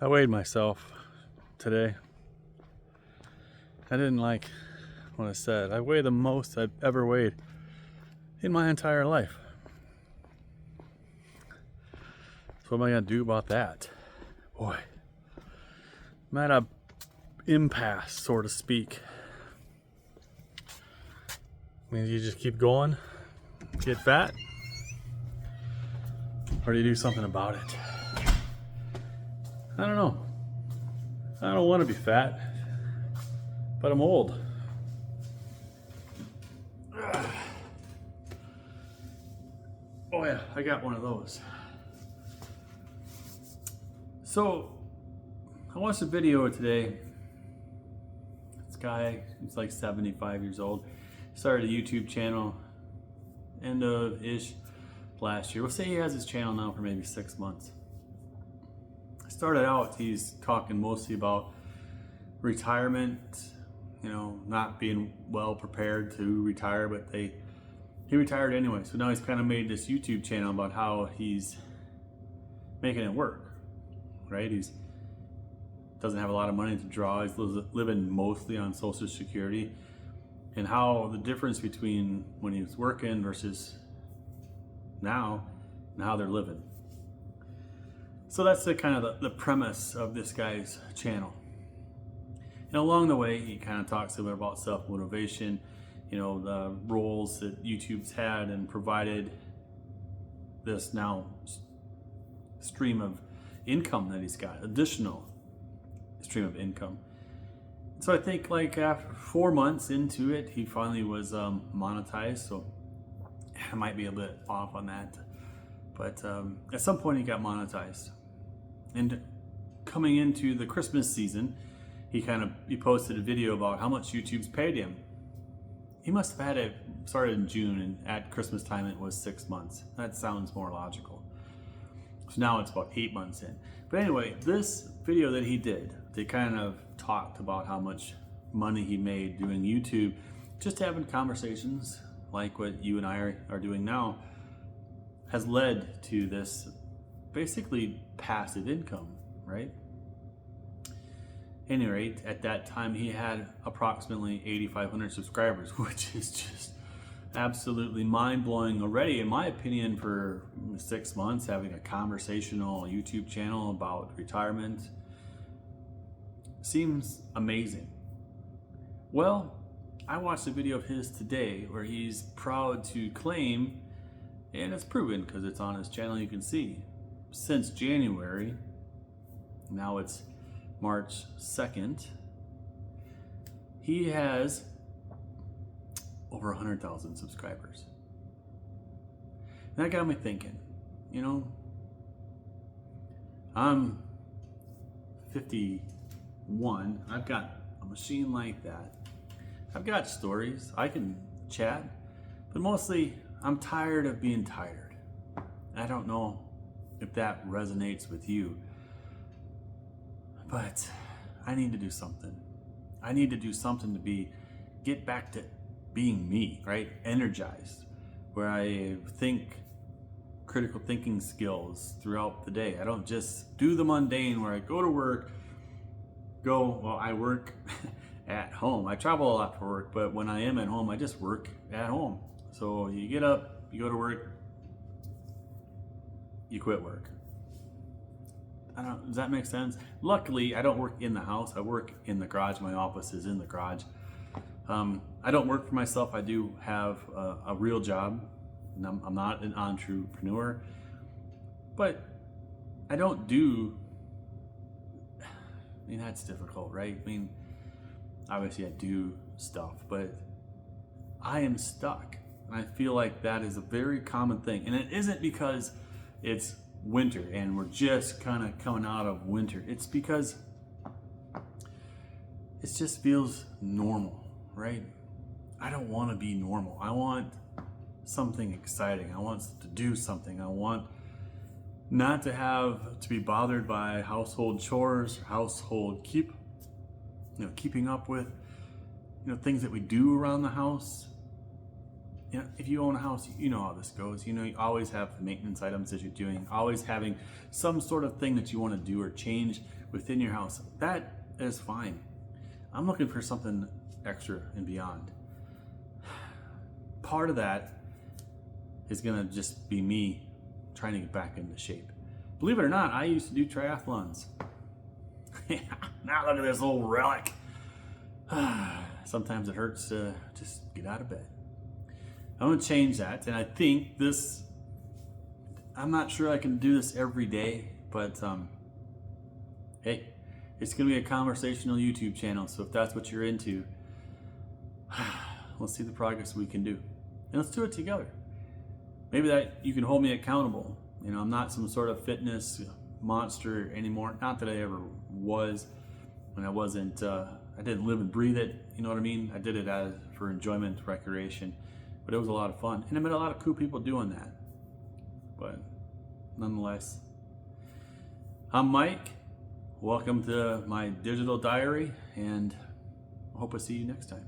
I weighed myself today. I didn't like what I said. I weigh the most I've ever weighed in my entire life. So what am I gonna do about that? Boy, I'm at a impasse, so to speak. I mean, do you just keep going, get fat, or do you do something about it? I don't know. I don't want to be fat, but I'm old. Oh yeah, I got one of those. So, I watched a video today. This guy, he's like 75 years old, started a YouTube channel end of ish last year. We'll say he has his channel now for maybe 6 months. Started out, he's talking mostly about retirement, not being well prepared to retire, but he retired anyway. So now he's kind of made this YouTube channel about how he's making it work, right? He's doesn't have a lot of money to draw. He's living mostly on Social Security, and how the difference between when he was working versus now and how they're living. So that's the kind of the premise of this guy's channel. And along the way, he kind of talks a bit about self-motivation, the roles that YouTube's had and provided this now stream of income that he's got, additional stream of income. So I think like after 4 months into it, he finally was monetized. So I might be a bit off on that. But at some point he got monetized. And coming into the Christmas season, he posted a video about how much YouTube's paid him. He must have had it started in June, and at Christmas time it was 6 months. That sounds more logical. So now it's about 8 months in. But anyway, this video that he did, they kind of talked about how much money he made doing YouTube, just having conversations like what you and I are doing now, has led to this basically passive income, right? At any rate, at that time he had approximately 8,500 subscribers, which is just absolutely mind-blowing already, in my opinion, for 6 months having a conversational YouTube channel about retirement. Seems amazing. Well, I watched a video of his today where he's proud to claim, and it's proven because it's on his channel, you can see, since January, now it's March 2nd, he has over 100,000 subscribers. And that got me thinking, I'm 51, I've got a machine like that. I've got stories, I can chat, but mostly I'm tired of being tired. I don't know if that resonates with you, but I need to do something. I need to do something to get back to being me, right? Energized, where I think critical thinking skills throughout the day. I don't just do the mundane where I go to work, I work at home. I travel a lot for work, but when I am at home, I just work at home. So you get up, you go to work, you quit work. Does that make sense? Luckily, I don't work in the house. I work in the garage. My office is in the garage. I don't work for myself. I do have a real job. And I'm not an entrepreneur. But I don't do... that's difficult, right? Obviously I do stuff, but I am stuck. And I feel like that is a very common thing. And it isn't because it's winter and we're just kind of coming out of winter. It's because it just feels normal, right? I don't want to be normal. I want something exciting. I want to do something. I want not to have to be bothered by household chores, keeping up with, things that we do around the house. you know, if you own a house, you know how this goes. You know, you always have maintenance items that you're doing, always having some sort of thing that you want to do or change within your house. That is fine. I'm looking for something extra and beyond. Part of that is gonna just be me trying to get back into shape. Believe it or not, I used to do triathlons. Now look at this old relic. Sometimes it hurts to just get out of bed. I'm gonna change that, and I think this, I'm not sure I can do this every day, but hey, it's gonna be a conversational YouTube channel, so if that's what you're into, let's see the progress we can do. And let's do it together. Maybe that you can hold me accountable. You know, I'm not some sort of fitness monster anymore. Not that I ever was. When I wasn't, I didn't live and breathe it. You know what I mean? I did it for enjoyment, recreation, but it was a lot of fun, and I met a lot of cool people doing that. But nonetheless, I'm Mike. Welcome to my digital diary, and I hope I see you next time.